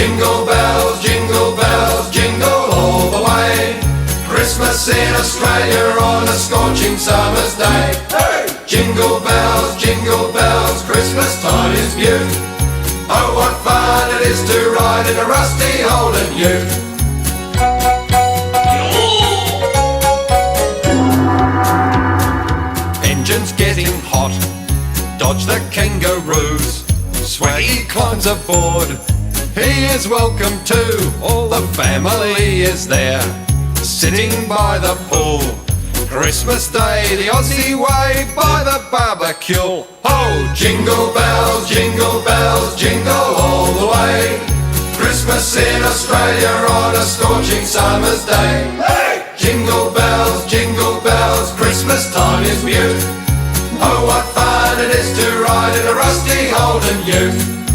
jingle bells, jingle all the way. Christmas in Australia on a scorching summer's day. Hey! Jingle bells, Christmas time is beaut. Oh, what fun it is to ride in a rusty Holden ute. Engine's getting hot, dodge the kangaroos. Swaggy climbs aboard, he is welcome too. All the family is there, sitting by the pool. Christmas Day, the Aussie way, by the barbecue. Oh, jingle bells, jingle all the way. Christmas in Australia on a scorching summer's day. Hey! Jingle bells, Christmas time is beaut. Oh, what fun it is to ride in a rusty Holden ute.